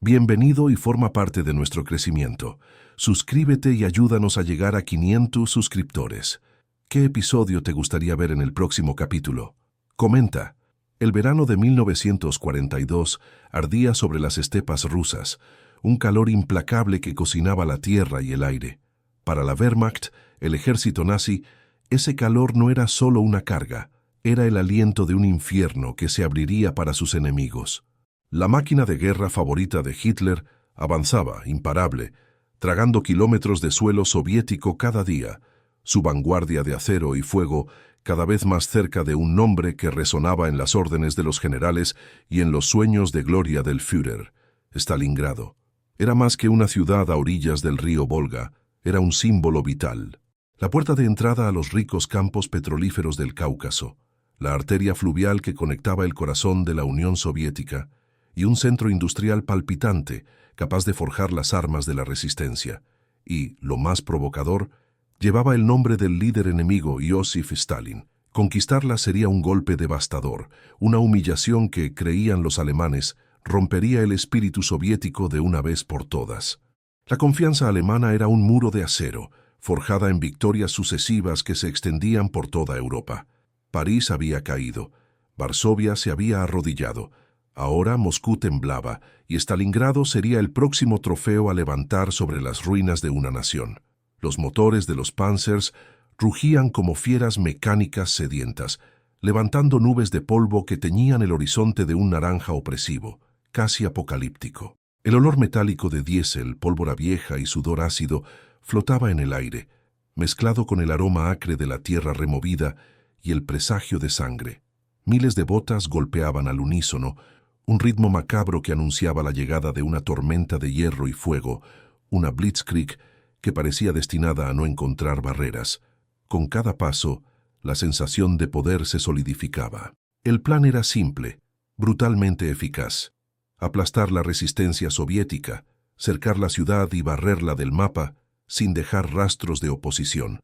Bienvenido y forma parte de nuestro crecimiento. Suscríbete y ayúdanos a llegar a 500 suscriptores. ¿Qué episodio te gustaría ver en el próximo capítulo? Comenta. El verano de 1942 ardía sobre las estepas rusas, un calor implacable que cocinaba la tierra y el aire. Para la Wehrmacht, el ejército nazi, ese calor no era solo una carga, era el aliento de un infierno que se abriría para sus enemigos. La máquina de guerra favorita de Hitler avanzaba, imparable, tragando kilómetros de suelo soviético cada día, su vanguardia de acero y fuego cada vez más cerca de un nombre que resonaba en las órdenes de los generales y en los sueños de gloria del Führer, Stalingrado. Era más que una ciudad a orillas del río Volga, era un símbolo vital. La puerta de entrada a los ricos campos petrolíferos del Cáucaso, la arteria fluvial que conectaba el corazón de la Unión Soviética, y un centro industrial palpitante, capaz de forjar las armas de la resistencia. Y, lo más provocador, llevaba el nombre del líder enemigo Joseph Stalin. Conquistarla sería un golpe devastador, una humillación que, creían los alemanes, rompería el espíritu soviético de una vez por todas. La confianza alemana era un muro de acero, forjada en victorias sucesivas que se extendían por toda Europa. París había caído, Varsovia se había arrodillado, ahora Moscú temblaba y Stalingrado sería el próximo trofeo a levantar sobre las ruinas de una nación. Los motores de los Panzers rugían como fieras mecánicas sedientas, levantando nubes de polvo que teñían el horizonte de un naranja opresivo, casi apocalíptico. El olor metálico de diésel, pólvora vieja y sudor ácido flotaba en el aire, mezclado con el aroma acre de la tierra removida y el presagio de sangre. Miles de botas golpeaban al unísono, un ritmo macabro que anunciaba la llegada de una tormenta de hierro y fuego, una blitzkrieg que parecía destinada a no encontrar barreras. Con cada paso, la sensación de poder se solidificaba. El plan era simple, brutalmente eficaz. Aplastar la resistencia soviética, cercar la ciudad y barrerla del mapa, sin dejar rastros de oposición.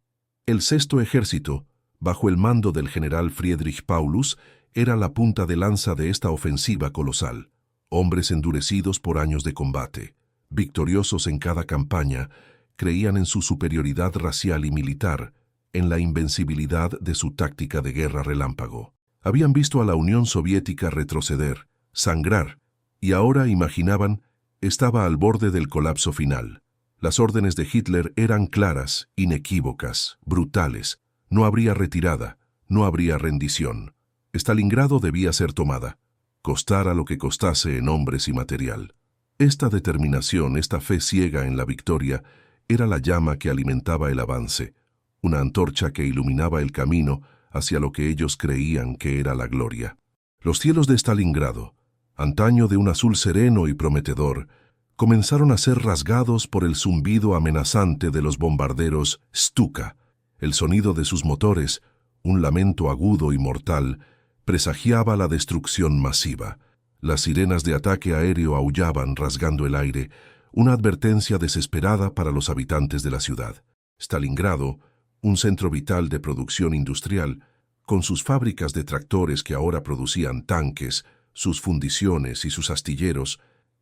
El Sexto Ejército, bajo el mando del general Friedrich Paulus, era la punta de lanza de esta ofensiva colosal. Hombres endurecidos por años de combate, victoriosos en cada campaña, creían en su superioridad racial y militar, en la invencibilidad de su táctica de guerra relámpago. Habían visto a la Unión Soviética retroceder, sangrar, y ahora imaginaban, estaba al borde del colapso final. Las órdenes de Hitler eran claras, inequívocas, brutales. No habría retirada, no habría rendición. Stalingrado debía ser tomada, costara lo que costase en hombres y material. Esta determinación, esta fe ciega en la victoria, era la llama que alimentaba el avance, una antorcha que iluminaba el camino hacia lo que ellos creían que era la gloria. Los cielos de Stalingrado, antaño de un azul sereno y prometedor, comenzaron a ser rasgados por el zumbido amenazante de los bombarderos Stuka. El sonido de sus motores, un lamento agudo y mortal, presagiaba la destrucción masiva. Las sirenas de ataque aéreo aullaban rasgando el aire, una advertencia desesperada para los habitantes de la ciudad. Stalingrado, un centro vital de producción industrial, con sus fábricas de tractores que ahora producían tanques, sus fundiciones y sus astilleros,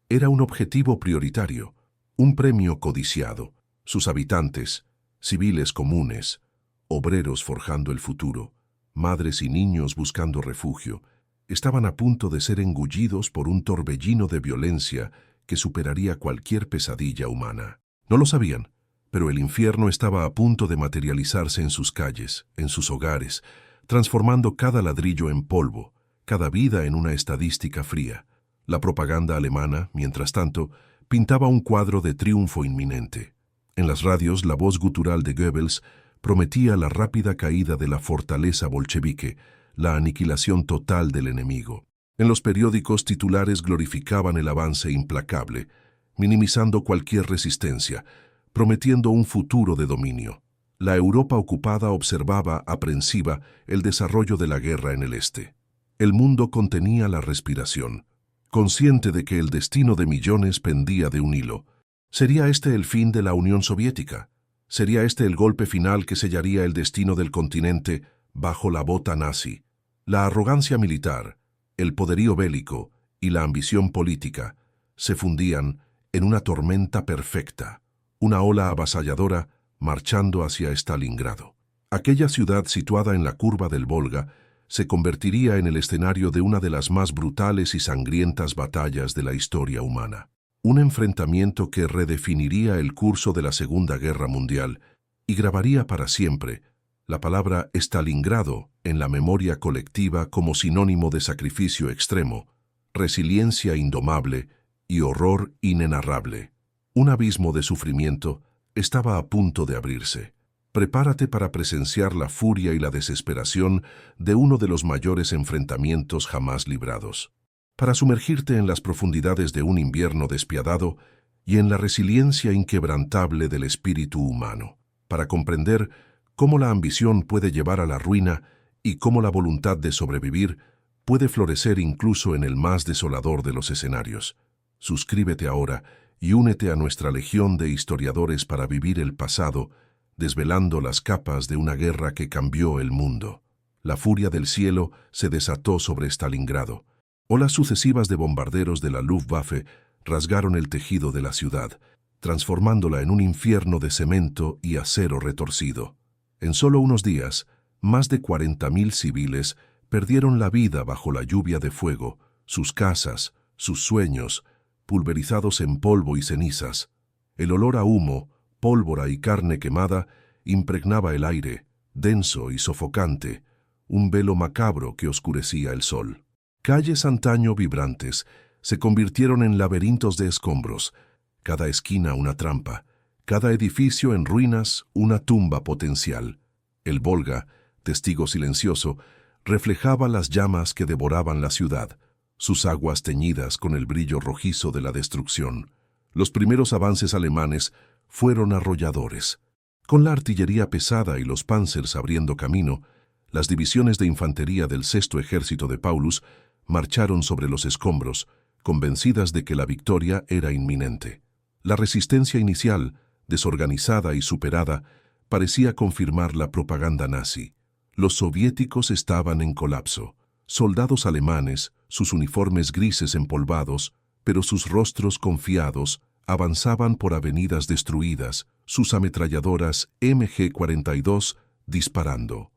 era un objetivo prioritario, un premio codiciado. Sus habitantes, civiles comunes, obreros forjando el futuro, madres y niños buscando refugio, estaban a punto de ser engullidos por un torbellino de violencia que superaría cualquier pesadilla humana. No lo sabían, pero el infierno estaba a punto de materializarse en sus calles, en sus hogares, transformando cada ladrillo en polvo, cada vida en una estadística fría. La propaganda alemana, mientras tanto, pintaba un cuadro de triunfo inminente. En las radios, la voz gutural de Goebbels prometía la rápida caída de la fortaleza bolchevique, la aniquilación total del enemigo. En los periódicos, titulares glorificaban el avance implacable, minimizando cualquier resistencia, prometiendo un futuro de dominio. La Europa ocupada observaba, aprensiva, el desarrollo de la guerra en el este. El mundo contenía la respiración, consciente de que el destino de millones pendía de un hilo. ¿Sería este el fin de la Unión Soviética? ¿Sería este el golpe final que sellaría el destino del continente bajo la bota nazi? La arrogancia militar, el poderío bélico y la ambición política se fundían en una tormenta perfecta, una ola avasalladora marchando hacia Stalingrado. Aquella ciudad situada en la curva del Volga se convertiría en el escenario de una de las más brutales y sangrientas batallas de la historia humana. Un enfrentamiento que redefiniría el curso de la Segunda Guerra Mundial y grabaría para siempre la palabra Stalingrado en la memoria colectiva como sinónimo de sacrificio extremo, resiliencia indomable y horror inenarrable. Un abismo de sufrimiento estaba a punto de abrirse. Prepárate para presenciar la furia y la desesperación de uno de los mayores enfrentamientos jamás librados. Para sumergirte en las profundidades de un invierno despiadado y en la resiliencia inquebrantable del espíritu humano. Para comprender cómo la ambición puede llevar a la ruina y cómo la voluntad de sobrevivir puede florecer incluso en el más desolador de los escenarios. Suscríbete ahora y únete a nuestra legión de historiadores para vivir el pasado, desvelando las capas de una guerra que cambió el mundo. La furia del cielo se desató sobre Stalingrado. Olas sucesivas de bombarderos de la Luftwaffe rasgaron el tejido de la ciudad, transformándola en un infierno de cemento y acero retorcido. En solo unos días, más de 40.000 civiles perdieron la vida bajo la lluvia de fuego, sus casas, sus sueños, pulverizados en polvo y cenizas. El olor a humo, pólvora y carne quemada impregnaba el aire, denso y sofocante, un velo macabro que oscurecía el sol. Calles antaño vibrantes se convirtieron en laberintos de escombros, cada esquina una trampa, cada edificio en ruinas una tumba potencial. El Volga, testigo silencioso, reflejaba las llamas que devoraban la ciudad, sus aguas teñidas con el brillo rojizo de la destrucción. Los primeros avances alemanes fueron arrolladores. Con la artillería pesada y los Panzers abriendo camino, las divisiones de infantería del Sexto Ejército de Paulus marcharon sobre los escombros, convencidas de que la victoria era inminente. La resistencia inicial, desorganizada y superada, parecía confirmar la propaganda nazi. Los soviéticos estaban en colapso. Soldados alemanes, sus uniformes grises empolvados, pero sus rostros confiados, avanzaban por avenidas destruidas, sus ametralladoras MG-42 disparando.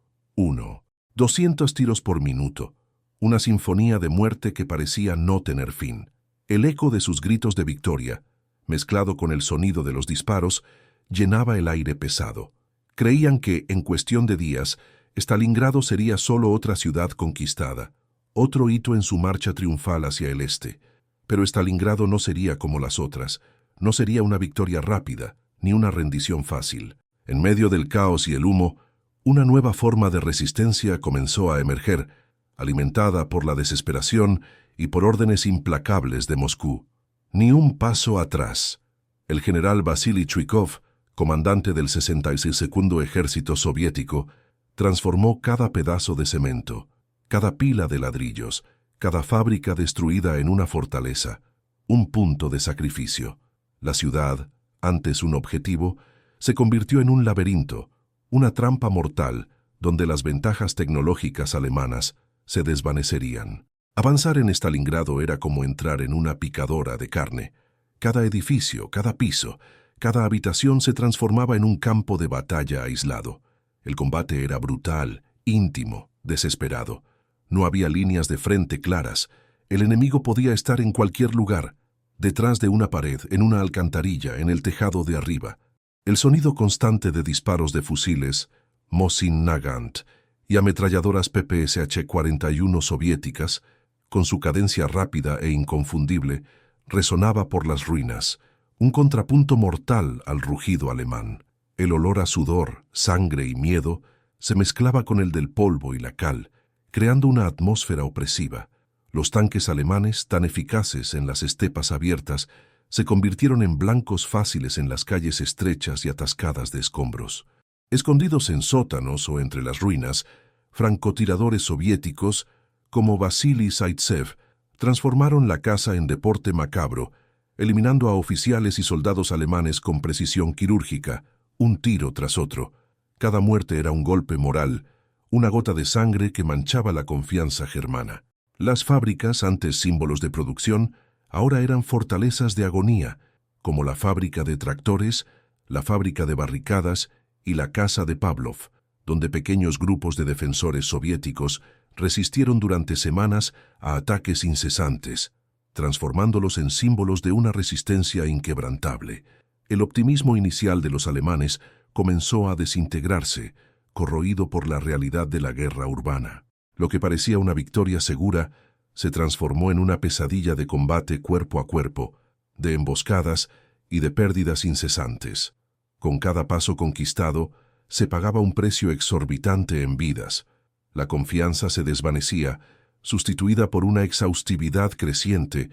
200 tiros por minuto. Una sinfonía de muerte que parecía no tener fin. El eco de sus gritos de victoria, mezclado con el sonido de los disparos, llenaba el aire pesado. Creían que, en cuestión de días, Stalingrado sería solo otra ciudad conquistada, otro hito en su marcha triunfal hacia el este. Pero Stalingrado no sería como las otras, no sería una victoria rápida, ni una rendición fácil. En medio del caos y el humo, una nueva forma de resistencia comenzó a emerger, alimentada por la desesperación y por órdenes implacables de Moscú. Ni un paso atrás. El general Vasily Chuikov, comandante del 62º Ejército Soviético, transformó cada pedazo de cemento, cada pila de ladrillos, cada fábrica destruida en una fortaleza, un punto de sacrificio. La ciudad, antes un objetivo, se convirtió en un laberinto, una trampa mortal donde las ventajas tecnológicas alemanas se desvanecerían. Avanzar en Stalingrado era como entrar en una picadora de carne. Cada edificio, cada piso, cada habitación se transformaba en un campo de batalla aislado. El combate era brutal, íntimo, desesperado. No había líneas de frente claras. El enemigo podía estar en cualquier lugar, detrás de una pared, en una alcantarilla, en el tejado de arriba. El sonido constante de disparos de fusiles, Mosin Nagant, y ametralladoras PPSH-41 soviéticas, con su cadencia rápida e inconfundible, resonaba por las ruinas, un contrapunto mortal al rugido alemán. El olor a sudor, sangre y miedo se mezclaba con el del polvo y la cal, creando una atmósfera opresiva. Los tanques alemanes, tan eficaces en las estepas abiertas, se convirtieron en blancos fáciles en las calles estrechas y atascadas de escombros. Escondidos en sótanos o entre las ruinas, francotiradores soviéticos, como Vasily Zaitsev, transformaron la caza en deporte macabro, eliminando a oficiales y soldados alemanes con precisión quirúrgica, un tiro tras otro. Cada muerte era un golpe moral, una gota de sangre que manchaba la confianza germana. Las fábricas, antes símbolos de producción, ahora eran fortalezas de agonía, como la fábrica de tractores, la fábrica de barricadas y la casa de Pavlov, donde pequeños grupos de defensores soviéticos resistieron durante semanas a ataques incesantes, transformándolos en símbolos de una resistencia inquebrantable. El optimismo inicial de los alemanes comenzó a desintegrarse, corroído por la realidad de la guerra urbana. Lo que parecía una victoria segura se transformó en una pesadilla de combate cuerpo a cuerpo, de emboscadas y de pérdidas incesantes. Con cada paso conquistado, se pagaba un precio exorbitante en vidas. La confianza se desvanecía, sustituida por una exhaustividad creciente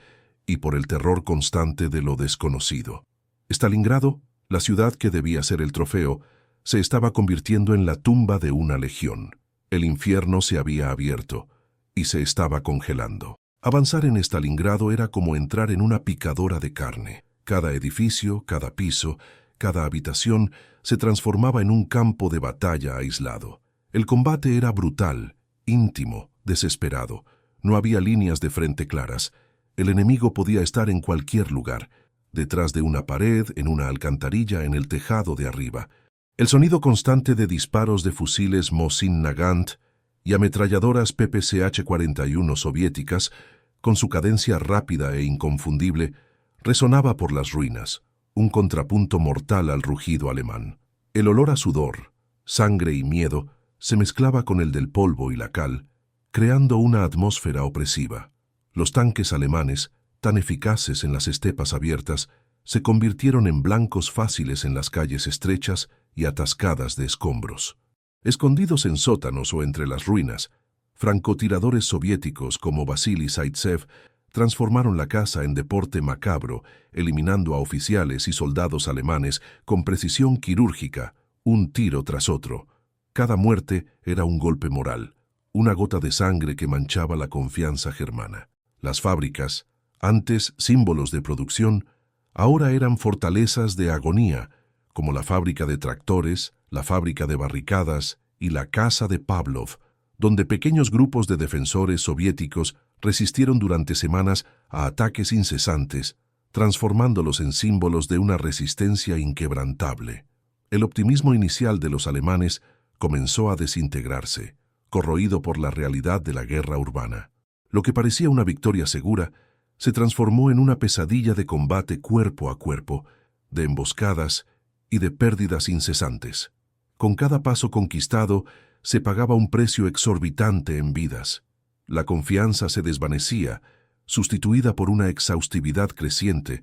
y por el terror constante de lo desconocido. Stalingrado, la ciudad que debía ser el trofeo, se estaba convirtiendo en la tumba de una legión. El infierno se había abierto y se estaba congelando. Avanzar en Stalingrado era como entrar en una picadora de carne. Cada edificio, cada piso, cada habitación se transformaba en un campo de batalla aislado. El combate era brutal, íntimo, desesperado. No había líneas de frente claras. El enemigo podía estar en cualquier lugar, detrás de una pared, en una alcantarilla, en el tejado de arriba. El sonido constante de disparos de fusiles Mosin Nagant y ametralladoras PPCH-41 soviéticas, con su cadencia rápida e inconfundible, resonaba por las ruinas, un contrapunto mortal al rugido alemán. El olor a sudor, sangre y miedo se mezclaba con el del polvo y la cal, creando una atmósfera opresiva. Los tanques alemanes, tan eficaces en las estepas abiertas, se convirtieron en blancos fáciles en las calles estrechas y atascadas de escombros. Escondidos en sótanos o entre las ruinas, francotiradores soviéticos como Vasily Zaitsev transformaron la caza en deporte macabro, eliminando a oficiales y soldados alemanes con precisión quirúrgica, un tiro tras otro. Cada muerte era un golpe moral, una gota de sangre que manchaba la confianza germana. Las fábricas, antes símbolos de producción, ahora eran fortalezas de agonía, como la fábrica de tractores, la fábrica de barricadas y la casa de Pavlov, donde pequeños grupos de defensores soviéticos resistieron durante semanas a ataques incesantes, transformándolos en símbolos de una resistencia inquebrantable. El optimismo inicial de los alemanes comenzó a desintegrarse, corroído por la realidad de la guerra urbana. Lo que parecía una victoria segura se transformó en una pesadilla de combate cuerpo a cuerpo, de emboscadas y de pérdidas incesantes. Con cada paso conquistado se pagaba un precio exorbitante en vidas. La confianza se desvanecía, sustituida por una exhaustividad creciente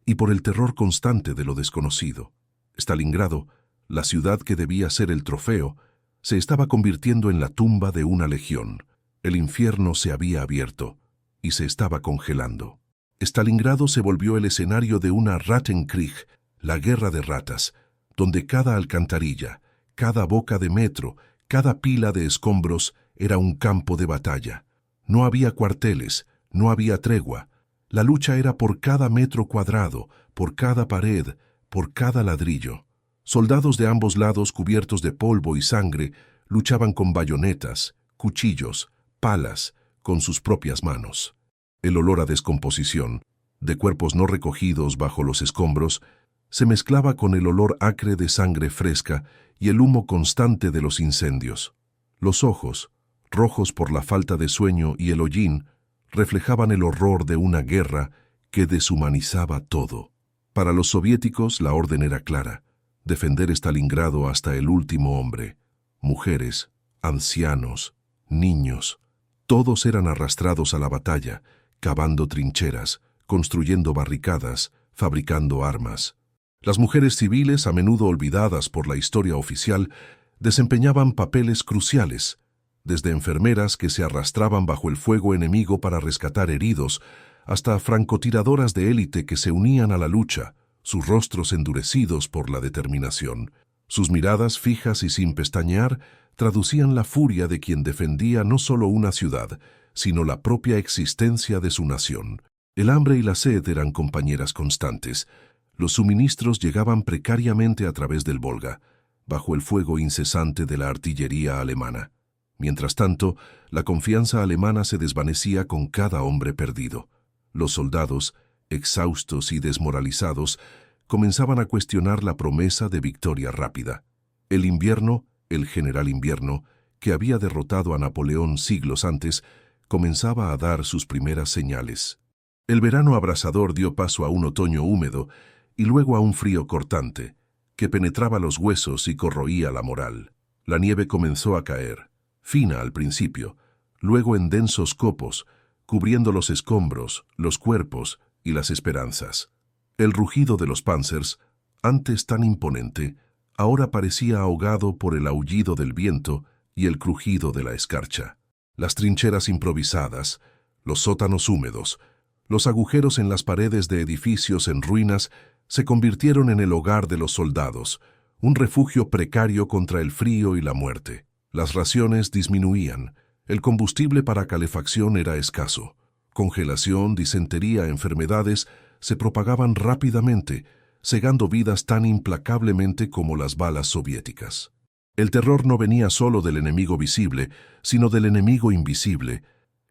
y por el terror constante de lo desconocido. Stalingrado, la ciudad que debía ser el trofeo, se estaba convirtiendo en la tumba de una legión. El infierno se había abierto y se estaba congelando. Stalingrado se volvió el escenario de una Rattenkrieg, la guerra de ratas, donde cada alcantarilla, cada boca de metro, cada pila de escombros era un campo de batalla. No había cuarteles, no había tregua. La lucha era por cada metro cuadrado, por cada pared, por cada ladrillo. Soldados de ambos lados cubiertos de polvo y sangre luchaban con bayonetas, cuchillos, palas, con sus propias manos. El olor a descomposición, de cuerpos no recogidos bajo los escombros, se mezclaba con el olor acre de sangre fresca y el humo constante de los incendios. Los ojos, rojos por la falta de sueño y el hollín, reflejaban el horror de una guerra que deshumanizaba todo. Para los soviéticos la orden era clara: defender Stalingrado hasta el último hombre. Mujeres, ancianos, niños, todos eran arrastrados a la batalla, cavando trincheras, construyendo barricadas, fabricando armas. Las mujeres civiles, a menudo olvidadas por la historia oficial, desempeñaban papeles cruciales, desde enfermeras que se arrastraban bajo el fuego enemigo para rescatar heridos, hasta francotiradoras de élite que se unían a la lucha, sus rostros endurecidos por la determinación. Sus miradas fijas y sin pestañear traducían la furia de quien defendía no solo una ciudad, sino la propia existencia de su nación. El hambre y la sed eran compañeras constantes. Los suministros llegaban precariamente a través del Volga, bajo el fuego incesante de la artillería alemana. Mientras tanto, la confianza alemana se desvanecía con cada hombre perdido. Los soldados, exhaustos y desmoralizados, comenzaban a cuestionar la promesa de victoria rápida. El invierno, el general invierno, que había derrotado a Napoleón siglos antes, comenzaba a dar sus primeras señales. El verano abrasador dio paso a un otoño húmedo y luego a un frío cortante, que penetraba los huesos y corroía la moral. La nieve comenzó a caer, fina al principio, luego en densos copos, cubriendo los escombros, los cuerpos y las esperanzas. El rugido de los Panzers, antes tan imponente, ahora parecía ahogado por el aullido del viento y el crujido de la escarcha. Las trincheras improvisadas, los sótanos húmedos, los agujeros en las paredes de edificios en ruinas se convirtieron en el hogar de los soldados, un refugio precario contra el frío y la muerte. Las raciones disminuían, el combustible para calefacción era escaso. Congelación, disentería, enfermedades se propagaban rápidamente, cegando vidas tan implacablemente como las balas soviéticas. El terror no venía solo del enemigo visible, sino del enemigo invisible,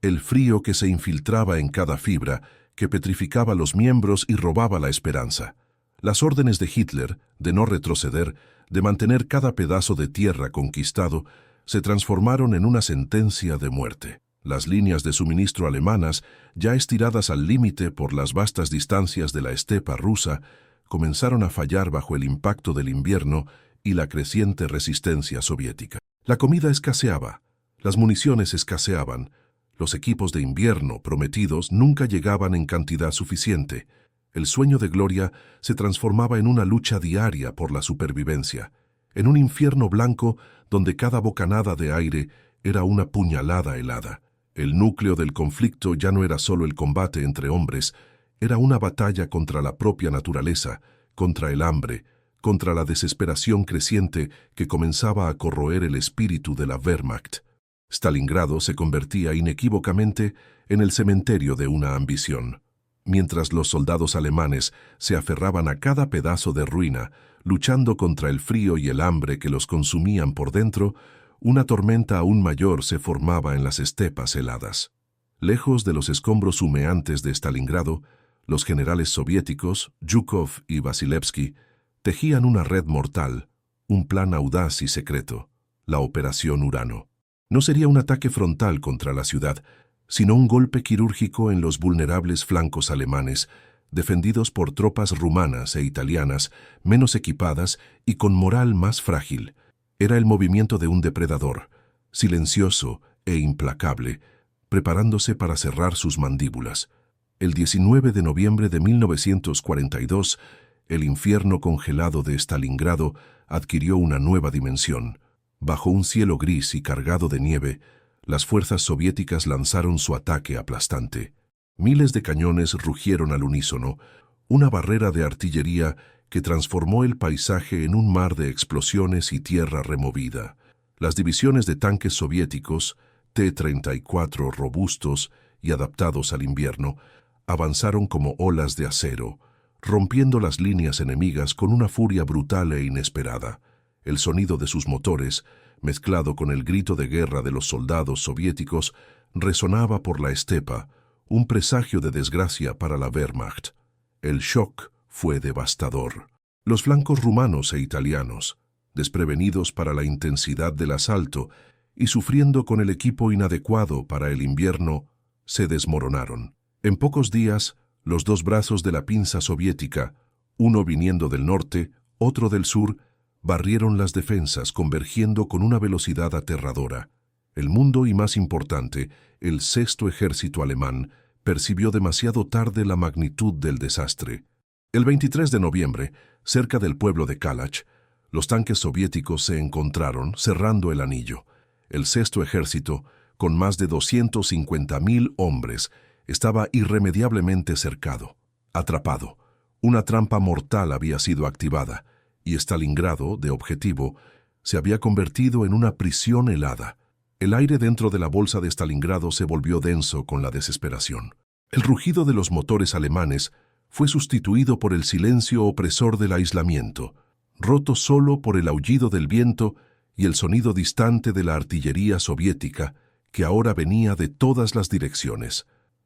el frío que se infiltraba en cada fibra, que petrificaba los miembros y robaba la esperanza. Las órdenes de Hitler, de no retroceder, de mantener cada pedazo de tierra conquistado, se transformaron en una sentencia de muerte. Las líneas de suministro alemanas, ya estiradas al límite por las vastas distancias de la estepa rusa, comenzaron a fallar bajo el impacto del invierno y la creciente resistencia soviética. La comida escaseaba, las municiones escaseaban, los equipos de invierno prometidos nunca llegaban en cantidad suficiente. El sueño de gloria se transformaba en una lucha diaria por la supervivencia, en un infierno blanco donde cada bocanada de aire era una puñalada helada. El núcleo del conflicto ya no era solo el combate entre hombres, era una batalla contra la propia naturaleza, contra el hambre, contra la desesperación creciente que comenzaba a corroer el espíritu de la Wehrmacht. Stalingrado se convertía inequívocamente en el cementerio de una ambición. Mientras los soldados alemanes se aferraban a cada pedazo de ruina, luchando contra el frío y el hambre que los consumían por dentro, una tormenta aún mayor se formaba en las estepas heladas. Lejos de los escombros humeantes de Stalingrado, los generales soviéticos, Zhukov y Vasilevsky, tejían una red mortal, un plan audaz y secreto, la Operación Urano. No sería un ataque frontal contra la ciudad, sino un golpe quirúrgico en los vulnerables flancos alemanes, defendidos por tropas rumanas e italianas, menos equipadas y con moral más frágil. Era el movimiento de un depredador, silencioso e implacable, preparándose para cerrar sus mandíbulas. El 19 de noviembre de 1942, el infierno congelado de Stalingrado adquirió una nueva dimensión. Bajo un cielo gris y cargado de nieve, las fuerzas soviéticas lanzaron su ataque aplastante. Miles de cañones rugieron al unísono, una barrera de artillería que transformó el paisaje en un mar de explosiones y tierra removida. Las divisiones de tanques soviéticos, T-34 robustos y adaptados al invierno, avanzaron como olas de acero, rompiendo las líneas enemigas con una furia brutal e inesperada. El sonido de sus motores, mezclado con el grito de guerra de los soldados soviéticos, resonaba por la estepa, un presagio de desgracia para la Wehrmacht. El shock fue devastador. Los flancos rumanos e italianos, desprevenidos para la intensidad del asalto y sufriendo con el equipo inadecuado para el invierno, se desmoronaron. En pocos días, los dos brazos de la pinza soviética, uno viniendo del norte, otro del sur, barrieron las defensas convergiendo con una velocidad aterradora. El mundo y más importante, el Sexto Ejército alemán, percibió demasiado tarde la magnitud del desastre. El 23 de noviembre, cerca del pueblo de Kalach, los tanques soviéticos se encontraron cerrando el anillo. El Sexto Ejército, con más de 250.000 hombres, estaba irremediablemente cercado, atrapado. Una trampa mortal había sido activada, y Stalingrado, de objetivo, se había convertido en una prisión helada. El aire dentro de la bolsa de Stalingrado se volvió denso con la desesperación. El rugido de los motores alemanes fue sustituido por el silencio opresor del aislamiento, roto solo por el aullido del viento y el sonido distante de la artillería soviética, que ahora venía de todas las direcciones.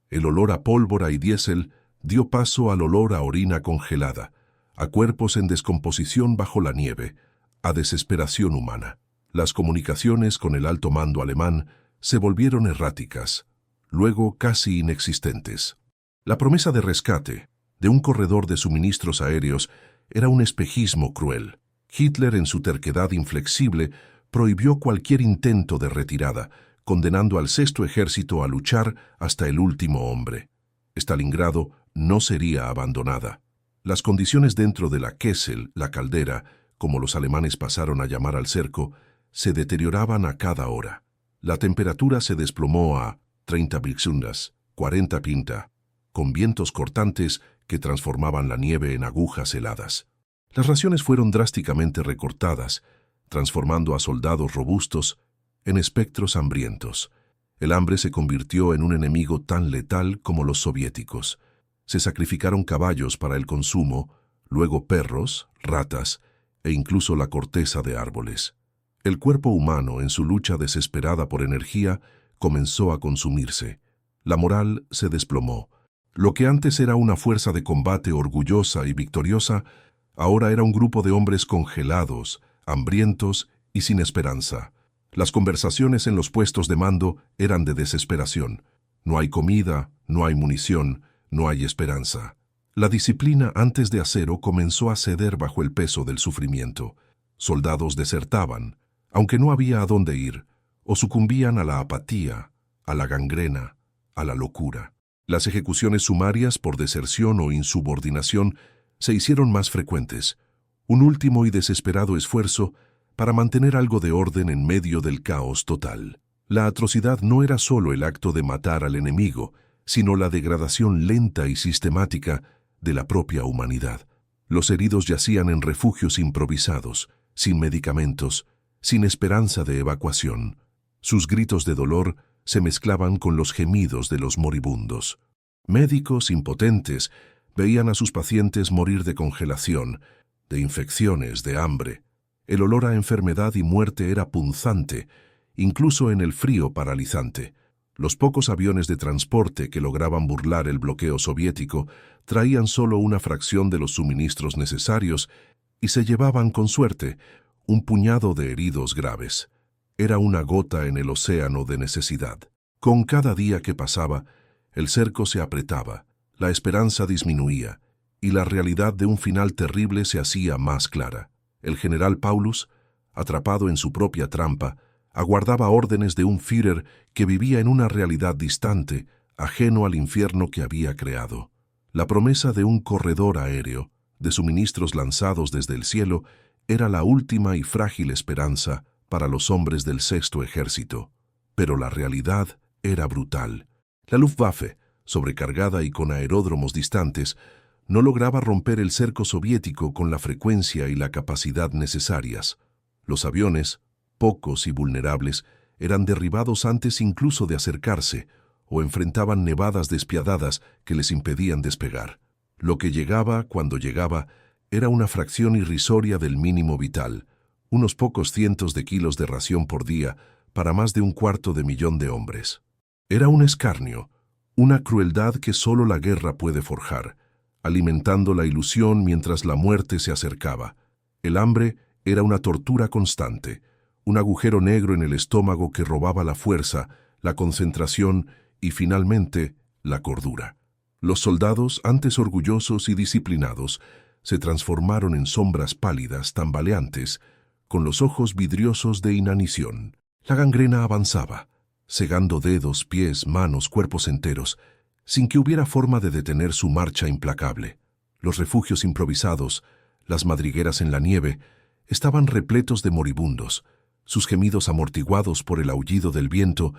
El olor a pólvora y diésel dio paso al olor a orina congelada, a cuerpos en descomposición bajo la nieve, a desesperación humana. Las comunicaciones con el alto mando alemán se volvieron erráticas, luego casi inexistentes. La promesa de rescate, de un corredor de suministros aéreos, era un espejismo cruel. Hitler, en su terquedad inflexible, prohibió cualquier intento de retirada, condenando al Sexto Ejército a luchar hasta el último hombre. Stalingrado no sería abandonada. Las condiciones dentro de la Kessel, la caldera, como los alemanes pasaron a llamar al cerco, se deterioraban a cada hora. La temperatura se desplomó a 30 Brixundas, 40 Pinta, con vientos cortantes que transformaban la nieve en agujas heladas. Las raciones fueron drásticamente recortadas, transformando a soldados robustos en espectros hambrientos. El hambre se convirtió en un enemigo tan letal como los soviéticos. Se sacrificaron caballos para el consumo, luego perros, ratas e incluso la corteza de árboles. El cuerpo humano, en su lucha desesperada por energía, comenzó a consumirse. La moral se desplomó. Lo que antes era una fuerza de combate orgullosa y victoriosa, ahora era un grupo de hombres congelados, hambrientos y sin esperanza. Las conversaciones en los puestos de mando eran de desesperación. No hay comida, no hay munición, no hay esperanza. La disciplina antes de acero comenzó a ceder bajo el peso del sufrimiento. Soldados desertaban, aunque no había a dónde ir, o sucumbían a la apatía, a la gangrena, a la locura. Las ejecuciones sumarias por deserción o insubordinación se hicieron más frecuentes, un último y desesperado esfuerzo para mantener algo de orden en medio del caos total. La atrocidad no era solo el acto de matar al enemigo, sino la degradación lenta y sistemática de la propia humanidad. Los heridos yacían en refugios improvisados, sin medicamentos, sin esperanza de evacuación. Sus gritos de dolor se mezclaban con los gemidos de los moribundos. Médicos impotentes veían a sus pacientes morir de congelación, de infecciones, de hambre. El olor a enfermedad y muerte era punzante, incluso en el frío paralizante. Los pocos aviones de transporte que lograban burlar el bloqueo soviético traían solo una fracción de los suministros necesarios y se llevaban, con suerte, un puñado de heridos graves. Era una gota en el océano de necesidad. Con cada día que pasaba, el cerco se apretaba, la esperanza disminuía, y la realidad de un final terrible se hacía más clara. El general Paulus, atrapado en su propia trampa, aguardaba órdenes de un Führer que vivía en una realidad distante, ajeno al infierno que había creado. La promesa de un corredor aéreo, de suministros lanzados desde el cielo, era la última y frágil esperanza para los hombres del Sexto Ejército. Pero la realidad era brutal. La Luftwaffe, sobrecargada y con aeródromos distantes, no lograba romper el cerco soviético con la frecuencia y la capacidad necesarias. Los aviones, pocos y vulnerables, eran derribados antes incluso de acercarse, o enfrentaban nevadas despiadadas que les impedían despegar. Lo que llegaba, cuando llegaba, era una fracción irrisoria del mínimo vital, unos pocos cientos de kilos de ración por día para más de 250.000 de hombres. Era un escarnio, una crueldad que solo la guerra puede forjar, alimentando la ilusión mientras la muerte se acercaba. El hambre era una tortura constante, un agujero negro en el estómago que robaba la fuerza, la concentración y, finalmente, la cordura. Los soldados, antes orgullosos y disciplinados, se transformaron en sombras pálidas, tambaleantes, con los ojos vidriosos de inanición. La gangrena avanzaba, cegando dedos, pies, manos, cuerpos enteros, sin que hubiera forma de detener su marcha implacable. Los refugios improvisados, las madrigueras en la nieve, estaban repletos de moribundos, sus gemidos amortiguados por el aullido del viento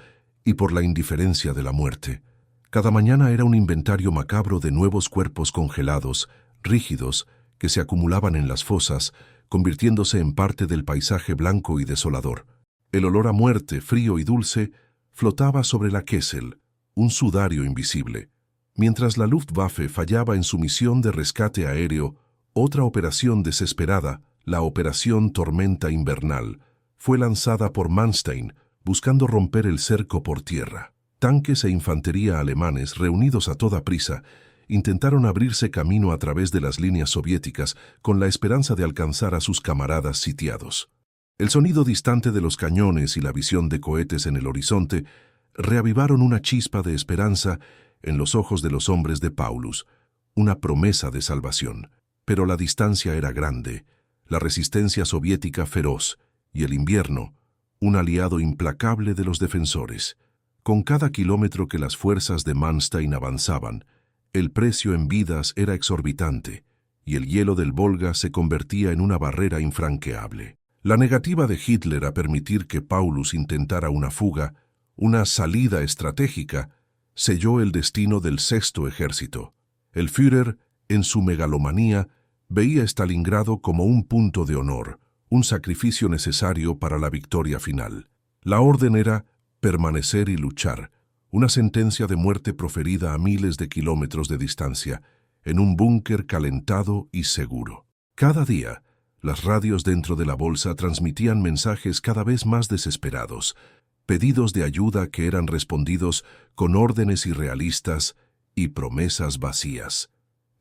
y por la indiferencia de la muerte. Cada mañana era un inventario macabro de nuevos cuerpos congelados, rígidos, que se acumulaban en las fosas, convirtiéndose en parte del paisaje blanco y desolador. El olor a muerte, frío y dulce, flotaba sobre la Kessel, un sudario invisible. Mientras la Luftwaffe fallaba en su misión de rescate aéreo, otra operación desesperada, la Operación Tormenta Invernal, fue lanzada por Manstein, buscando romper el cerco por tierra. Tanques e infantería alemanes, reunidos a toda prisa, intentaron abrirse camino a través de las líneas soviéticas con la esperanza de alcanzar a sus camaradas sitiados. El sonido distante de los cañones y la visión de cohetes en el horizonte reavivaron una chispa de esperanza en los ojos de los hombres de Paulus, una promesa de salvación. Pero la distancia era grande, la resistencia soviética feroz y el invierno, un aliado implacable de los defensores. Con cada kilómetro que las fuerzas de Manstein avanzaban, el precio en vidas era exorbitante y el hielo del Volga se convertía en una barrera infranqueable. La negativa de Hitler a permitir que Paulus intentara una fuga, una salida estratégica, selló el destino del Sexto Ejército. El Führer, en su megalomanía, veía Stalingrado como un punto de honor, un sacrificio necesario para la victoria final. La orden era permanecer y luchar, una sentencia de muerte proferida a miles de kilómetros de distancia, en un búnker calentado y seguro. Cada día, las radios dentro de la bolsa transmitían mensajes cada vez más desesperados, pedidos de ayuda que eran respondidos con órdenes irrealistas y promesas vacías.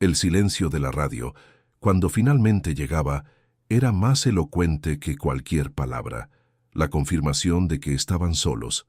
El silencio de la radio, cuando finalmente llegaba, era más elocuente que cualquier palabra, la confirmación de que estaban solos,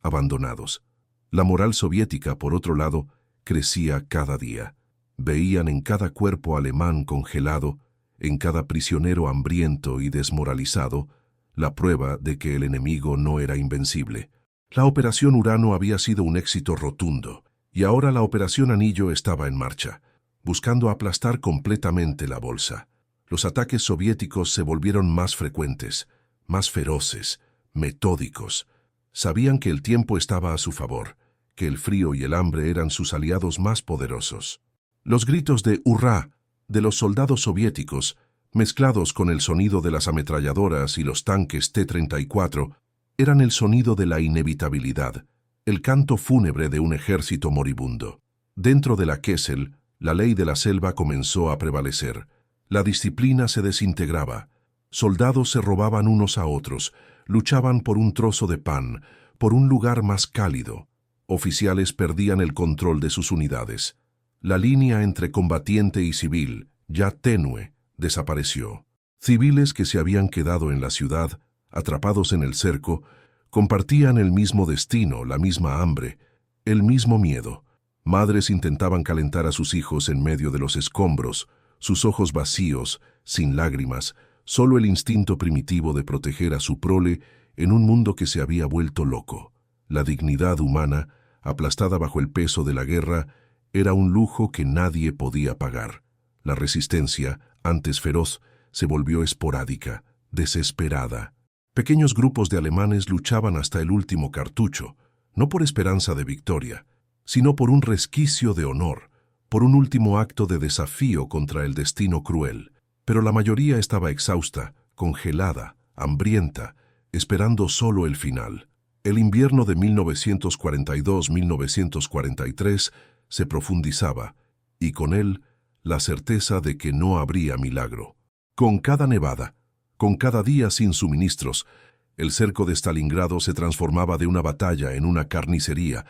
abandonados. La moral soviética, por otro lado, crecía cada día. Veían en cada cuerpo alemán congelado, en cada prisionero hambriento y desmoralizado, la prueba de que el enemigo no era invencible. La Operación Urano había sido un éxito rotundo, y ahora la Operación Anillo estaba en marcha, buscando aplastar completamente la bolsa. Los ataques soviéticos se volvieron más frecuentes, más feroces, metódicos. Sabían que el tiempo estaba a su favor, que el frío y el hambre eran sus aliados más poderosos. Los gritos de ¡hurra! De los soldados soviéticos, mezclados con el sonido de las ametralladoras y los tanques T-34, eran el sonido de la inevitabilidad, el canto fúnebre de un ejército moribundo. Dentro de la Kessel, la ley de la selva comenzó a prevalecer. La disciplina se desintegraba. Soldados se robaban unos a otros, luchaban por un trozo de pan, por un lugar más cálido. Oficiales perdían el control de sus unidades. La línea entre combatiente y civil, ya tenue, desapareció. Civiles que se habían quedado en la ciudad, atrapados en el cerco, compartían el mismo destino, la misma hambre, el mismo miedo. Madres intentaban calentar a sus hijos en medio de los escombros, sus ojos vacíos, sin lágrimas, solo el instinto primitivo de proteger a su prole en un mundo que se había vuelto loco. La dignidad humana, aplastada bajo el peso de la guerra, era un lujo que nadie podía pagar. La resistencia, antes feroz, se volvió esporádica, desesperada. Pequeños grupos de alemanes luchaban hasta el último cartucho, no por esperanza de victoria, sino por un resquicio de honor, por un último acto de desafío contra el destino cruel. Pero la mayoría estaba exhausta, congelada, hambrienta, esperando solo el final. El invierno de 1942-1943 se profundizaba, y con él la certeza de que no habría milagro. Con cada nevada, con cada día sin suministros, el cerco de Stalingrado se transformaba de una batalla en una carnicería,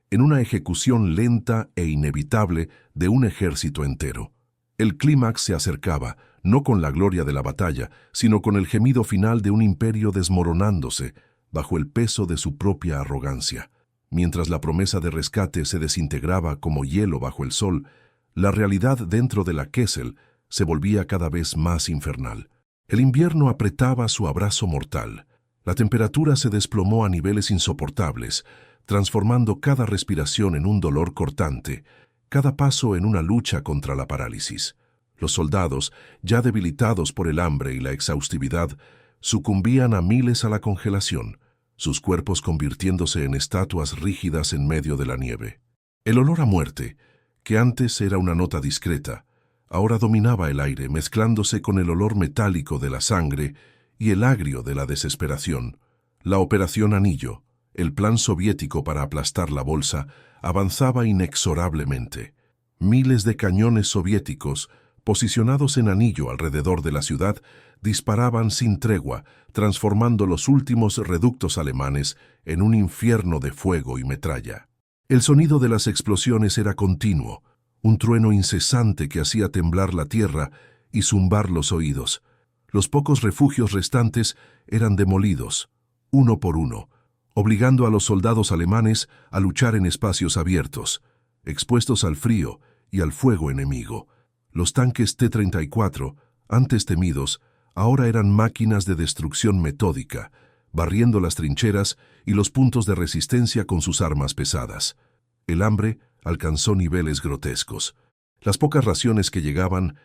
en una ejecución lenta e inevitable de un ejército entero. El clímax se acercaba, no con la gloria de la batalla, sino con el gemido final de un imperio desmoronándose bajo el peso de su propia arrogancia. Mientras la promesa de rescate se desintegraba como hielo bajo el sol, la realidad dentro de la Kessel se volvía cada vez más infernal. El invierno apretaba su abrazo mortal. La temperatura se desplomó a niveles insoportables, transformando cada respiración en un dolor cortante, cada paso en una lucha contra la parálisis. Los soldados, ya debilitados por el hambre y la exhaustividad, sucumbían a miles a la congelación, sus cuerpos convirtiéndose en estatuas rígidas en medio de la nieve. El olor a muerte, que antes era una nota discreta, ahora dominaba el aire, mezclándose con el olor metálico de la sangre y el agrio de la desesperación. La Operación Anillo, el plan soviético para aplastar la bolsa, avanzaba inexorablemente. Miles de cañones soviéticos, posicionados en anillo alrededor de la ciudad, disparaban sin tregua, transformando los últimos reductos alemanes en un infierno de fuego y metralla. El sonido de las explosiones era continuo, un trueno incesante que hacía temblar la tierra y zumbar los oídos. Los pocos refugios restantes eran demolidos, uno por uno, obligando a los soldados alemanes a luchar en espacios abiertos, expuestos al frío y al fuego enemigo. Los tanques T-34, antes temidos, ahora eran máquinas de destrucción metódica, barriendo las trincheras y los puntos de resistencia con sus armas pesadas. El hambre alcanzó niveles grotescos. Las pocas raciones que llegaban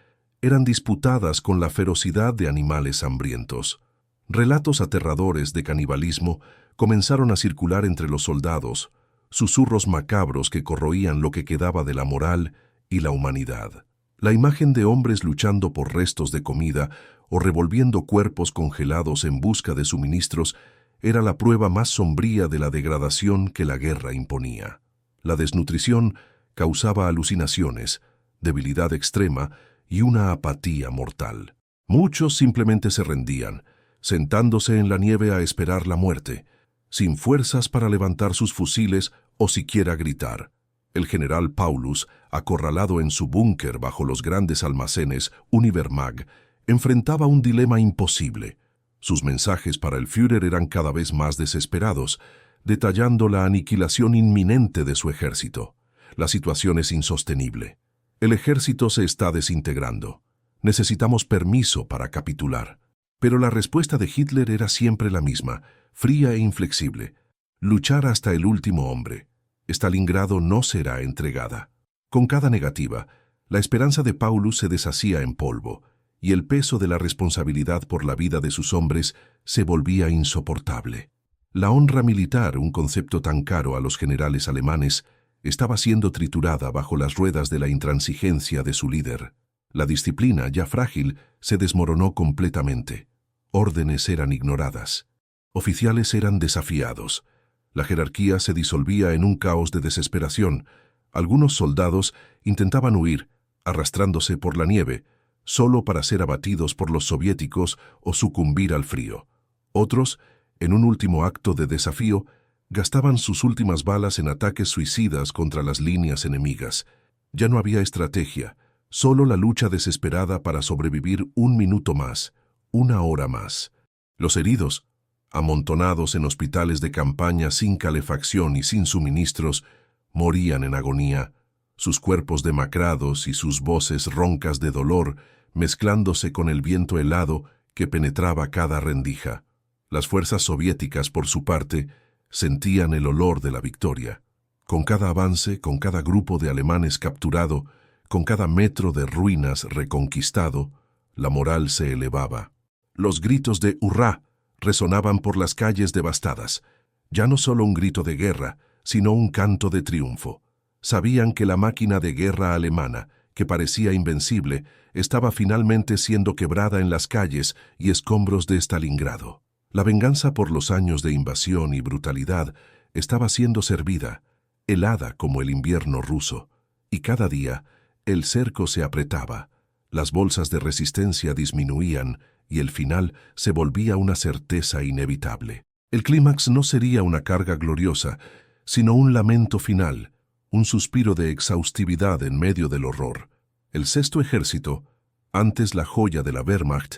eran disputadas con la ferocidad de animales hambrientos. Relatos aterradores de canibalismo comenzaron a circular entre los soldados, susurros macabros que corroían lo que quedaba de la moral y la humanidad. La imagen de hombres luchando por restos de comida o revolviendo cuerpos congelados en busca de suministros era la prueba más sombría de la degradación que la guerra imponía. La desnutrición causaba alucinaciones, debilidad extrema y una apatía mortal. Muchos simplemente se rendían, sentándose en la nieve a esperar la muerte, sin fuerzas para levantar sus fusiles o siquiera gritar. El general Paulus, acorralado en su búnker bajo los grandes almacenes Univermag, enfrentaba un dilema imposible. Sus mensajes para el Führer eran cada vez más desesperados, detallando la aniquilación inminente de su ejército. La situación es insostenible. El ejército se está desintegrando. Necesitamos permiso para capitular. Pero la respuesta de Hitler era siempre la misma, fría e inflexible. Luchar hasta el último hombre. Stalingrado no será entregada. Con cada negativa, la esperanza de Paulus se deshacía en polvo, y el peso de la responsabilidad por la vida de sus hombres se volvía insoportable. La honra militar, un concepto tan caro a los generales alemanes, estaba siendo triturada bajo las ruedas de la intransigencia de su líder. La disciplina, ya frágil, se desmoronó completamente. Órdenes eran ignoradas. Oficiales eran desafiados. La jerarquía se disolvía en un caos de desesperación. Algunos soldados intentaban huir, arrastrándose por la nieve, solo para ser abatidos por los soviéticos o sucumbir al frío. Otros, en un último acto de desafío, gastaban sus últimas balas en ataques suicidas contra las líneas enemigas. Ya no había estrategia, solo la lucha desesperada para sobrevivir un minuto más, una hora más. Los heridos, amontonados en hospitales de campaña sin calefacción y sin suministros, morían en agonía, sus cuerpos demacrados y sus voces roncas de dolor mezclándose con el viento helado que penetraba cada rendija. Las fuerzas soviéticas, por su parte, sentían el olor de la victoria. Con cada avance, con cada grupo de alemanes capturado, con cada metro de ruinas reconquistado, la moral se elevaba. Los gritos de ¡hurra! Resonaban por las calles devastadas. Ya no solo un grito de guerra, sino un canto de triunfo. Sabían que la máquina de guerra alemana, que parecía invencible, estaba finalmente siendo quebrada en las calles y escombros de Stalingrado. La venganza por los años de invasión y brutalidad estaba siendo servida, helada como el invierno ruso, y cada día el cerco se apretaba, las bolsas de resistencia disminuían y el final se volvía una certeza inevitable. El clímax no sería una carga gloriosa, sino un lamento final, un suspiro de exhaustividad en medio del horror. El Sexto Ejército, antes la joya de la Wehrmacht,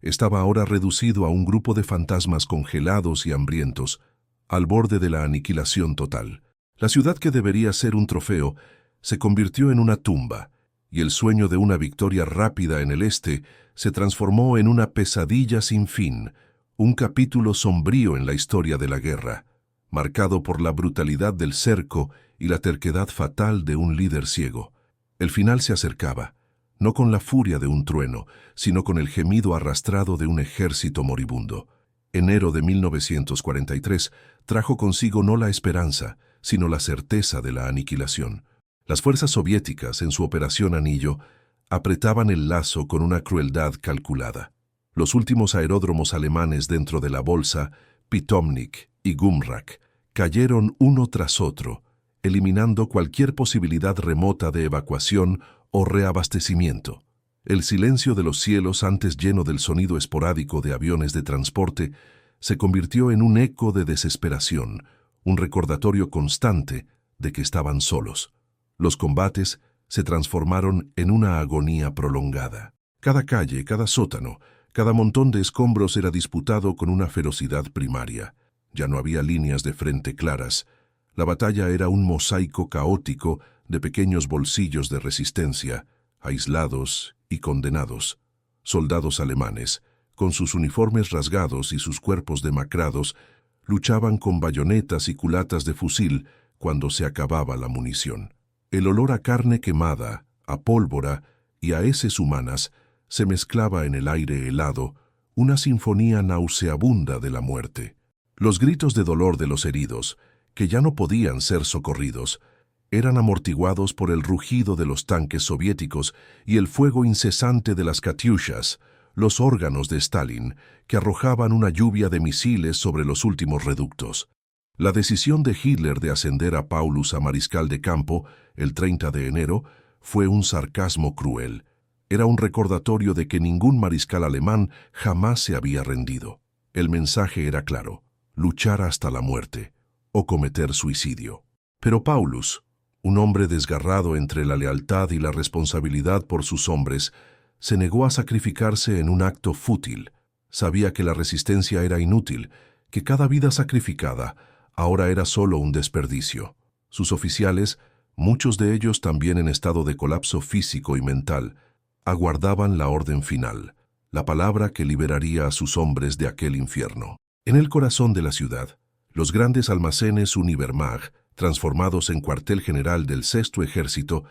estaba ahora reducido a un grupo de fantasmas congelados y hambrientos, al borde de la aniquilación total. La ciudad que debería ser un trofeo se convirtió en una tumba, y el sueño de una victoria rápida en el este se transformó en una pesadilla sin fin, un capítulo sombrío en la historia de la guerra, marcado por la brutalidad del cerco y la terquedad fatal de un líder ciego. El final se acercaba, no con la furia de un trueno, sino con el gemido arrastrado de un ejército moribundo. Enero de 1943 trajo consigo no la esperanza, sino la certeza de la aniquilación. Las fuerzas soviéticas, en su Operación Anillo, apretaban el lazo con una crueldad calculada. Los últimos aeródromos alemanes dentro de la bolsa, Pitomnik y Gumrak, cayeron uno tras otro, eliminando cualquier posibilidad remota de evacuación o reabastecimiento. El silencio de los cielos, antes lleno del sonido esporádico de aviones de transporte, se convirtió en un eco de desesperación, un recordatorio constante de que estaban solos. Los combates se transformaron en una agonía prolongada. Cada calle, cada sótano, cada montón de escombros era disputado con una ferocidad primaria. Ya no había líneas de frente claras. La batalla era un mosaico caótico de pequeños bolsillos de resistencia, aislados y condenados. Soldados alemanes, con sus uniformes rasgados y sus cuerpos demacrados, luchaban con bayonetas y culatas de fusil cuando se acababa la munición. El olor a carne quemada, a pólvora y a heces humanas se mezclaba en el aire helado, una sinfonía nauseabunda de la muerte. Los gritos de dolor de los heridos, que ya no podían ser socorridos, eran amortiguados por el rugido de los tanques soviéticos y el fuego incesante de las katyushas, los órganos de Stalin, que arrojaban una lluvia de misiles sobre los últimos reductos. La decisión de Hitler de ascender a Paulus a mariscal de campo el 30 de enero fue un sarcasmo cruel. Era un recordatorio de que ningún mariscal alemán jamás se había rendido. El mensaje era claro: luchar hasta la muerte o cometer suicidio. Pero Paulus, un hombre desgarrado entre la lealtad y la responsabilidad por sus hombres, se negó a sacrificarse en un acto fútil. Sabía que la resistencia era inútil, que cada vida sacrificada ahora era solo un desperdicio. Sus oficiales, muchos de ellos también en estado de colapso físico y mental, aguardaban la orden final, la palabra que liberaría a sus hombres de aquel infierno. En el corazón de la ciudad, los grandes almacenes Univermag, transformados en cuartel general del Sexto Ejército,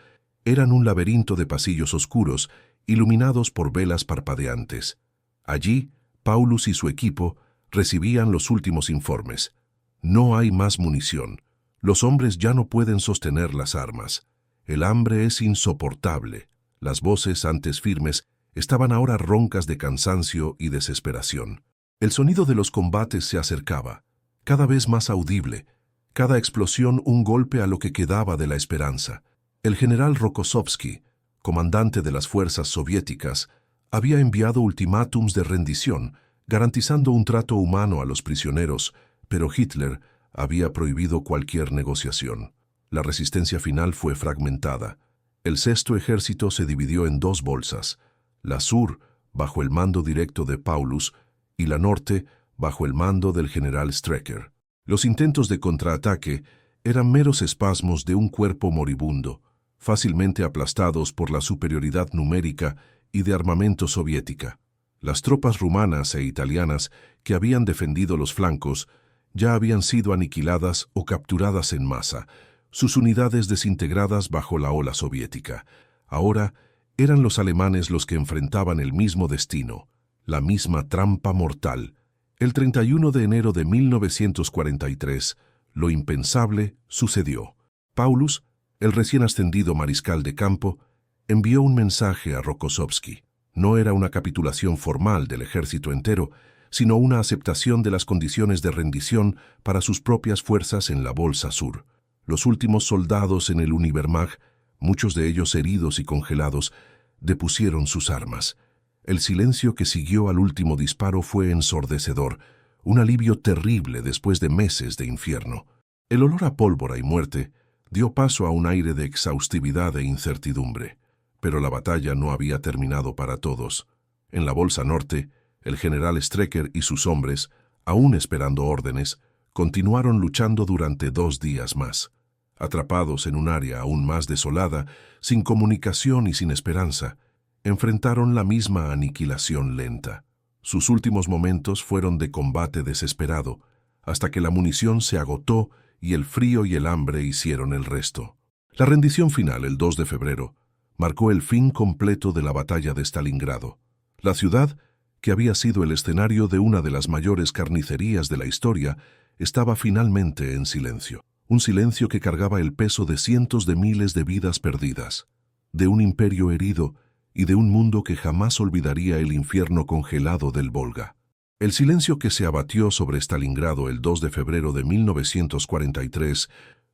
eran un laberinto de pasillos oscuros, iluminados por velas parpadeantes. Allí, Paulus y su equipo recibían los últimos informes. No hay más munición. Los hombres ya no pueden sostener las armas. El hambre es insoportable. Las voces, antes firmes, estaban ahora roncas de cansancio y desesperación. El sonido de los combates se acercaba, cada vez más audible, cada explosión un golpe a lo que quedaba de la esperanza. El general Rokossovski, comandante de las fuerzas soviéticas, había enviado ultimátums de rendición, garantizando un trato humano a los prisioneros, pero Hitler había prohibido cualquier negociación. La resistencia final fue fragmentada. El Sexto Ejército se dividió en dos bolsas, la sur, bajo el mando directo de Paulus, y la norte, bajo el mando del general Strecker. Los intentos de contraataque eran meros espasmos de un cuerpo moribundo, fácilmente aplastados por la superioridad numérica y de armamento soviética. Las tropas rumanas e italianas que habían defendido los flancos ya habían sido aniquiladas o capturadas en masa, sus unidades desintegradas bajo la ola soviética. Ahora eran los alemanes los que enfrentaban el mismo destino, la misma trampa mortal. El 31 de enero de 1943, lo impensable sucedió. Paulus, el recién ascendido mariscal de campo, envió un mensaje a Rokossovski. No era una capitulación formal del ejército entero, sino una aceptación de las condiciones de rendición para sus propias fuerzas en la Bolsa Sur. Los últimos soldados en el Univermag, muchos de ellos heridos y congelados, depusieron sus armas. El silencio que siguió al último disparo fue ensordecedor, un alivio terrible después de meses de infierno. El olor a pólvora y muerte dio paso a un aire de exhaustividad e incertidumbre. Pero la batalla no había terminado para todos. En la Bolsa Norte, el general Strecker y sus hombres, aún esperando órdenes, continuaron luchando durante 2 días más. Atrapados en un área aún más desolada, sin comunicación y sin esperanza, enfrentaron la misma aniquilación lenta. Sus últimos momentos fueron de combate desesperado, hasta que la munición se agotó y el frío y el hambre hicieron el resto. La rendición final, el 2 de febrero, marcó el fin completo de la batalla de Stalingrado. La ciudad, que había sido el escenario de una de las mayores carnicerías de la historia, estaba finalmente en silencio. Un silencio que cargaba el peso de cientos de miles de vidas perdidas, de un imperio herido y de un mundo que jamás olvidaría el infierno congelado del Volga. El silencio que se abatió sobre Stalingrado el 2 de febrero de 1943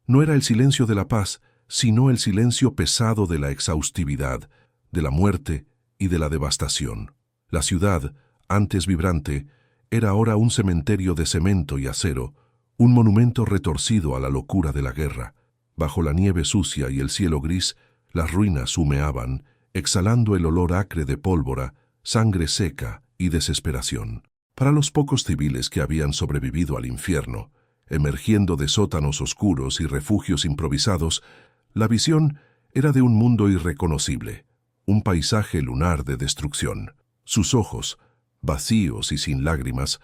no era el silencio de la paz, sino el silencio pesado de la exhaustividad, de la muerte y de la devastación. La ciudad, antes vibrante, era ahora un cementerio de cemento y acero, un monumento retorcido a la locura de la guerra. Bajo la nieve sucia y el cielo gris, las ruinas humeaban, exhalando el olor acre de pólvora, sangre seca y desesperación. Para los pocos civiles que habían sobrevivido al infierno, emergiendo de sótanos oscuros y refugios improvisados, la visión era de un mundo irreconocible, un paisaje lunar de destrucción. Sus ojos, vacíos y sin lágrimas,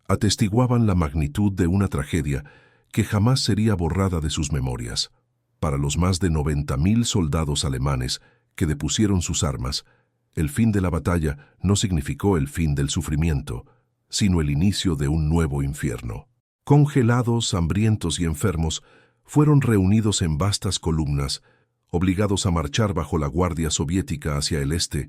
atestiguaban la magnitud de una tragedia que jamás sería borrada de sus memorias. Para los más de 90.000 soldados alemanes que depusieron sus armas, el fin de la batalla no significó el fin del sufrimiento, sino el inicio de un nuevo infierno. Congelados, hambrientos y enfermos, fueron reunidos en vastas columnas, obligados a marchar bajo la guardia soviética hacia el este,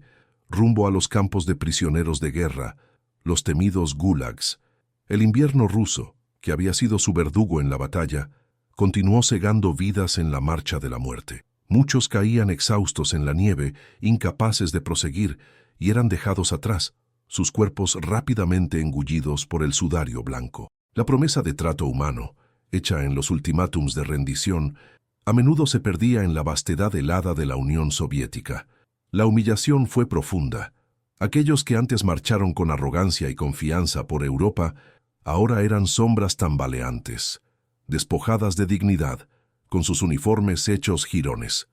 rumbo a los campos de prisioneros de guerra, los temidos gulags. El invierno ruso, que había sido su verdugo en la batalla, continuó segando vidas en la marcha de la muerte. Muchos caían exhaustos en la nieve, incapaces de proseguir, y eran dejados atrás, sus cuerpos rápidamente engullidos por el sudario blanco. La promesa de trato humano, hecha en los ultimátums de rendición, a menudo se perdía en la vastedad helada de la Unión Soviética. La humillación fue profunda. Aquellos que antes marcharon con arrogancia y confianza por Europa, ahora eran sombras tambaleantes, despojadas de dignidad, con sus uniformes hechos jirones.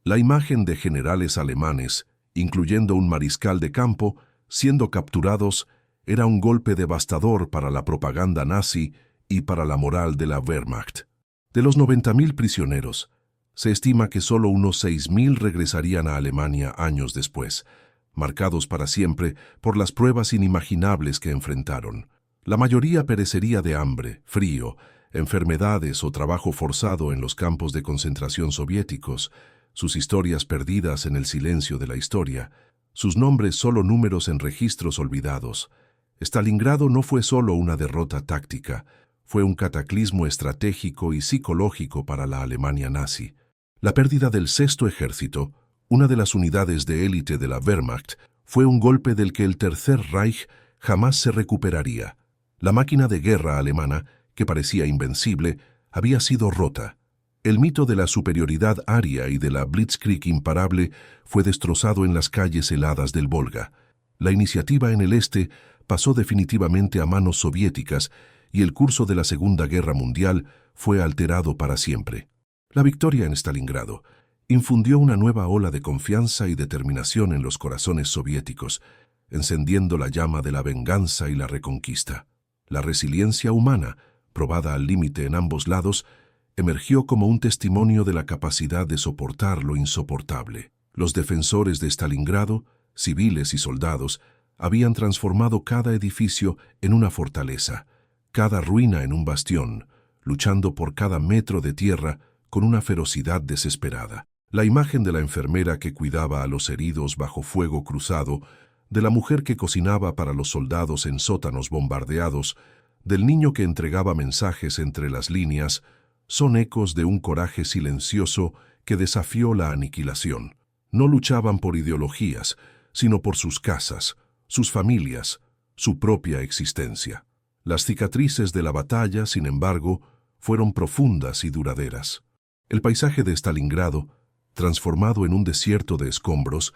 La imagen de generales alemanes, incluyendo un mariscal de campo, siendo capturados, era un golpe devastador para la propaganda nazi y para la moral de la Wehrmacht. De los 90.000 prisioneros, se estima que solo unos 6.000 regresarían a Alemania años después, marcados para siempre por las pruebas inimaginables que enfrentaron. La mayoría perecería de hambre, frío, enfermedades o trabajo forzado en los campos de concentración soviéticos, sus historias perdidas en el silencio de la historia, sus nombres solo números en registros olvidados. Stalingrado no fue solo una derrota táctica, fue un cataclismo estratégico y psicológico para la Alemania nazi. La pérdida del Sexto Ejército, una de las unidades de élite de la Wehrmacht, fue un golpe del que el Tercer Reich jamás se recuperaría. La máquina de guerra alemana, que parecía invencible, había sido rota. El mito de la superioridad aria y de la Blitzkrieg imparable fue destrozado en las calles heladas del Volga. La iniciativa en el este pasó definitivamente a manos soviéticas y el curso de la Segunda Guerra Mundial fue alterado para siempre. La victoria en Stalingrado infundió una nueva ola de confianza y determinación en los corazones soviéticos, encendiendo la llama de la venganza y la reconquista. La resiliencia humana, probada al límite en ambos lados, emergió como un testimonio de la capacidad de soportar lo insoportable. Los defensores de Stalingrado, civiles y soldados, habían transformado cada edificio en una fortaleza, cada ruina en un bastión, luchando por cada metro de tierra con una ferocidad desesperada. La imagen de la enfermera que cuidaba a los heridos bajo fuego cruzado, de la mujer que cocinaba para los soldados en sótanos bombardeados, del niño que entregaba mensajes entre las líneas, son ecos de un coraje silencioso que desafió la aniquilación. No luchaban por ideologías, sino por sus casas, sus familias, su propia existencia. Las cicatrices de la batalla, sin embargo, fueron profundas y duraderas. El paisaje de Stalingrado, transformado en un desierto de escombros,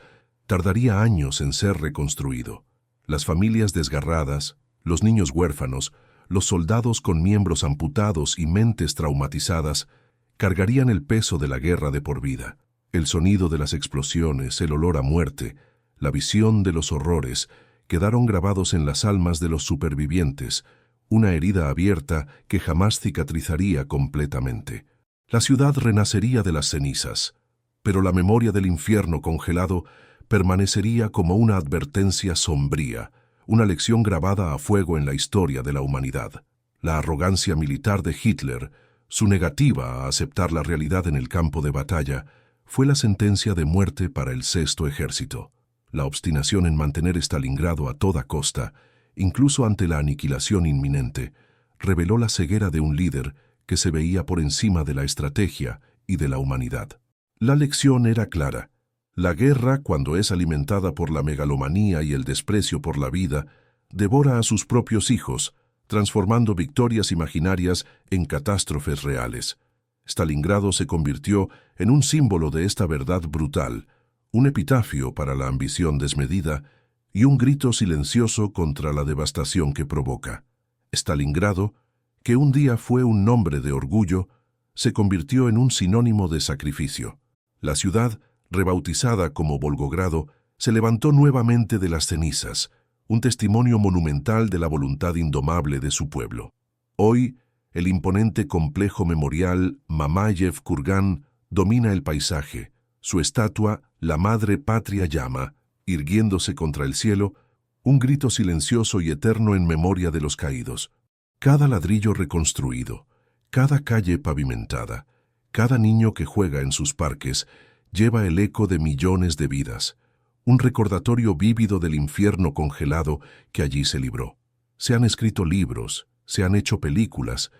tardaría años en ser reconstruido. Las familias desgarradas, los niños huérfanos, los soldados con miembros amputados y mentes traumatizadas, cargarían el peso de la guerra de por vida. El sonido de las explosiones, el olor a muerte, la visión de los horrores, quedaron grabados en las almas de los supervivientes, una herida abierta que jamás cicatrizaría completamente. La ciudad renacería de las cenizas, pero la memoria del infierno congelado permanecería como una advertencia sombría, una lección grabada a fuego en la historia de la humanidad. La arrogancia militar de Hitler, su negativa a aceptar la realidad en el campo de batalla, fue la sentencia de muerte para el Sexto Ejército. La obstinación en mantener Stalingrado a toda costa, incluso ante la aniquilación inminente, reveló la ceguera de un líder que se veía por encima de la estrategia y de la humanidad. La lección era clara. La guerra, cuando es alimentada por la megalomanía y el desprecio por la vida, devora a sus propios hijos, transformando victorias imaginarias en catástrofes reales. Stalingrado se convirtió en un símbolo de esta verdad brutal, un epitafio para la ambición desmedida y un grito silencioso contra la devastación que provoca. Stalingrado, que un día fue un nombre de orgullo, se convirtió en un sinónimo de sacrificio. La ciudad, rebautizada como Volgogrado, se levantó nuevamente de las cenizas, un testimonio monumental de la voluntad indomable de su pueblo. Hoy, el imponente complejo memorial Mamayev-Kurgan domina el paisaje. Su estatua, la Madre Patria llama, irguiéndose contra el cielo, un grito silencioso y eterno en memoria de los caídos. Cada ladrillo reconstruido, cada calle pavimentada, cada niño que juega en sus parques, lleva el eco de millones de vidas, un recordatorio vívido del infierno congelado que allí se libró. Se han escrito libros, se han hecho películas,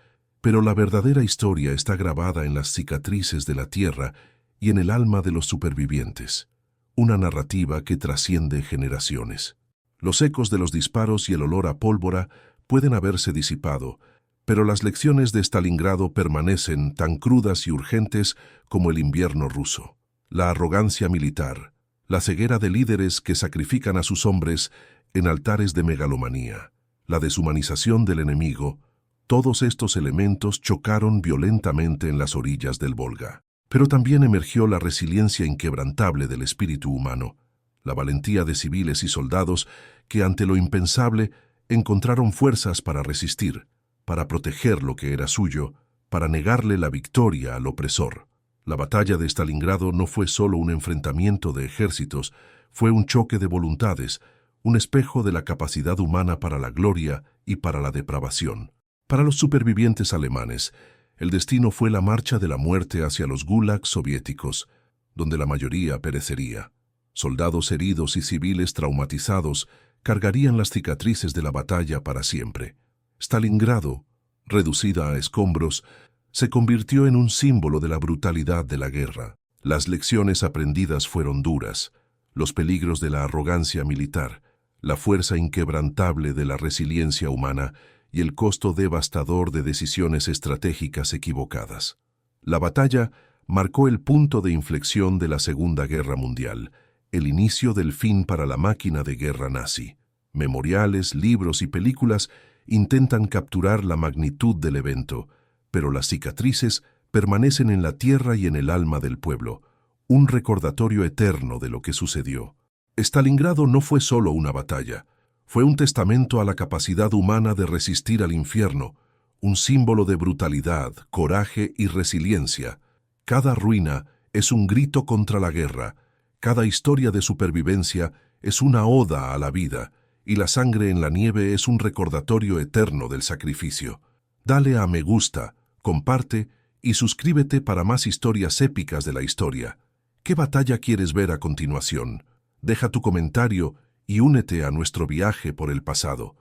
pero la verdadera historia está grabada en las cicatrices de la tierra y en el alma de los supervivientes. Una narrativa que trasciende generaciones. Los ecos de los disparos y el olor a pólvora pueden haberse disipado, pero las lecciones de Stalingrado permanecen tan crudas y urgentes como el invierno ruso. La arrogancia militar, la ceguera de líderes que sacrifican a sus hombres en altares de megalomanía, la deshumanización del enemigo, todos estos elementos chocaron violentamente en las orillas del Volga. Pero también emergió la resiliencia inquebrantable del espíritu humano, la valentía de civiles y soldados que ante lo impensable encontraron fuerzas para resistir, para proteger lo que era suyo, para negarle la victoria al opresor. La batalla de Stalingrado no fue solo un enfrentamiento de ejércitos, fue un choque de voluntades, un espejo de la capacidad humana para la gloria y para la depravación. Para los supervivientes alemanes, el destino fue la marcha de la muerte hacia los gulags soviéticos, donde la mayoría perecería. Soldados heridos y civiles traumatizados cargarían las cicatrices de la batalla para siempre. Stalingrado, reducida a escombros, se convirtió en un símbolo de la brutalidad de la guerra. Las lecciones aprendidas fueron duras, los peligros de la arrogancia militar, la fuerza inquebrantable de la resiliencia humana y el costo devastador de decisiones estratégicas equivocadas. La batalla marcó el punto de inflexión de la Segunda Guerra Mundial, el inicio del fin para la máquina de guerra nazi. Memoriales, libros y películas intentan capturar la magnitud del evento, pero las cicatrices permanecen en la tierra y en el alma del pueblo, un recordatorio eterno de lo que sucedió. Stalingrado no fue solo una batalla, fue un testamento a la capacidad humana de resistir al infierno, un símbolo de brutalidad, coraje y resiliencia. Cada ruina es un grito contra la guerra, cada historia de supervivencia es una oda a la vida, y la sangre en la nieve es un recordatorio eterno del sacrificio. Dale a me gusta, comparte y suscríbete para más historias épicas de la historia. ¿Qué batalla quieres ver a continuación? Deja tu comentario y únete a nuestro viaje por el pasado.